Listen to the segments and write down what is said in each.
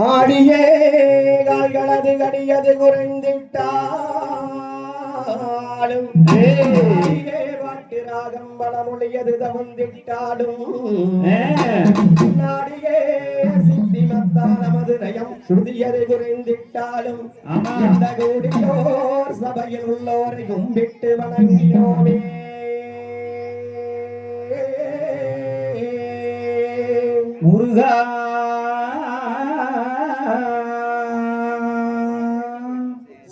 ஆடியே கால்களது கடியது குறைந்திட்டாலும் பாட்டு ராகம் பலமொழியது தவந்திட்டாலும் நாடியே சித்தி மத்தான மதுரயம் சுருதியது குறைந்திட்டாலும் இந்த கூடியோர் சபையில் உள்ளோரை கும்பிட்டு வணங்கினோமே முருகா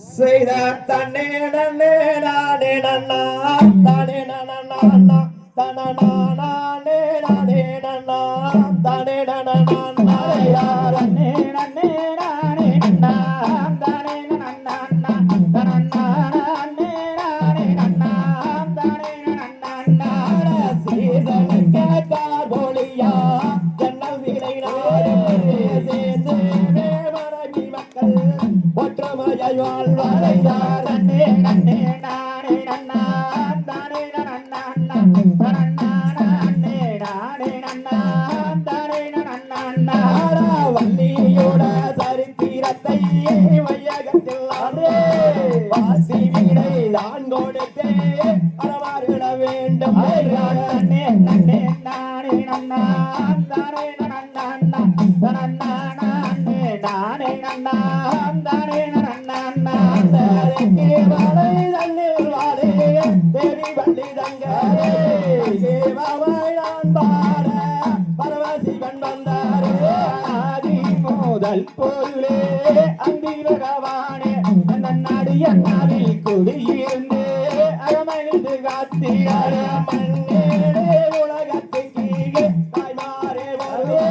செய்த தன்னே நன்னே நானே நன்னா தானே நன்னா தனே நானே நன்னா தானே நன்னா யாரே நன்னே நானே நன்னா தானே நன்னா தனே நானே நன்னா தானே நன்னா சீதனுக்கு கார்போலியா ஜன்னல் வீணை நாடே சேர்ந்து மரபி மக்கள் ஒற்றுமையாய் வாழ்வாரையார் நன்னே நன்னே நானே நன்னா தானே நன்னா நன்னே நானே நன்னா தானே நன்னா வள்ளியோட சரித்திரத்தை வையகத்தில் வாசி வீடை தான் கொடுத்தே அறவாரிட வேண்டும் நன்னே நன்னே நானே நன்னா தானே நன்னா நன்னே நானே நன்னா தானே நன்னா வாழை தண்ணீர் வாழை தேவி வள்ளி தங்காரே சேவாவாய் நான் பாட பரவசிவன் வந்தாரே ஆதி முதல் பொருளே அந்தி பகவானே நன்னாடிய நாவில் குடியிருந்து அகமகிழ்ந்து காத்தியார மண்ணேடே உலகத்துக்கு தாய்மாரே வருவே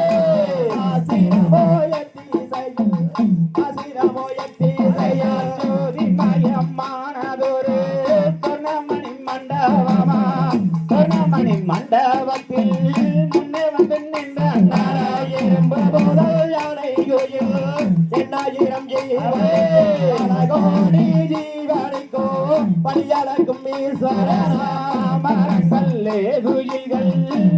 ஆசிரமோயத்தி செய்யும் ஆசிரமோயத்தி செய்யார் ஜோதி மயமானதொரு சொர்ணமணி மண்டபமா சொர்ணமணி மண்டபத்தில் முன்னே வந்து நின்ற எறும்பு முதல் யானை கோயில் எண்ணாயிரம் கோடி ஜீவனுக்கோ பணியளக்கும் ஈஸ்வரனாமரங்கல்லே குயில்கள்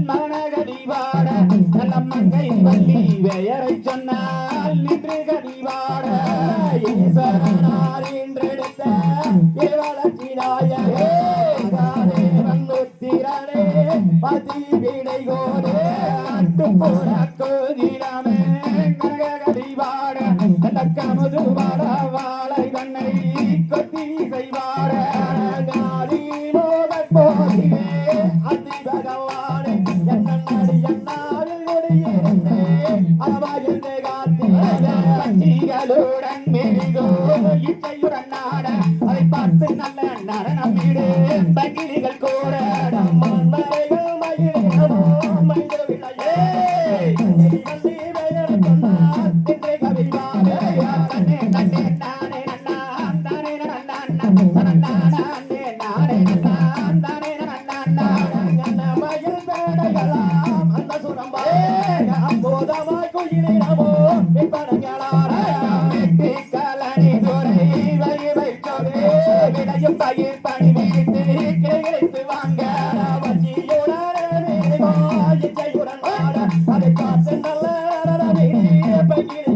மரணகதி பாட நல்ல மங்கை வள்ளி பெயரை சொன்னால் நின்று கதி பாட ஈஸ்வரனார் என்றெடுத்த வளர்ச்சி நாயகே வன்முத்திரனே பதி விடை கோடே அட்டு போட கோதிரமே கனகதி பாட கமுது பாட வாழை தன்னை கொத்தி செய்வாட நாடி மோதல் போதிலே அதி பகவானே என்னடி என்னாவில் முடியிருந்தே அளவாயிருந்தே காத்திகளுடன் மெருகோ இச்சையுடன் நாட அதை பார்த்து நல்ல நடனம் இடு பகிரிகள் கூட மண்மலைகள் மகிழமோ மகிழவில்லையே தன்னே தன்னே நானே நன்னா தானே நன்னா நானே நானே நன்னா தானே நன்னா மயில் வேடைகளாம் அந்த சுரம்பா அப்போதமாய் குயிலிடமோ விற்பனைகளாரே கலனி துறை வழி வைக்கவே விளையும் பயிர் பணி வைத்து கிளைத்து வாங்க வச்சியுடன் இச்சையுடன் வாட அதை காசு நல்ல பகிர்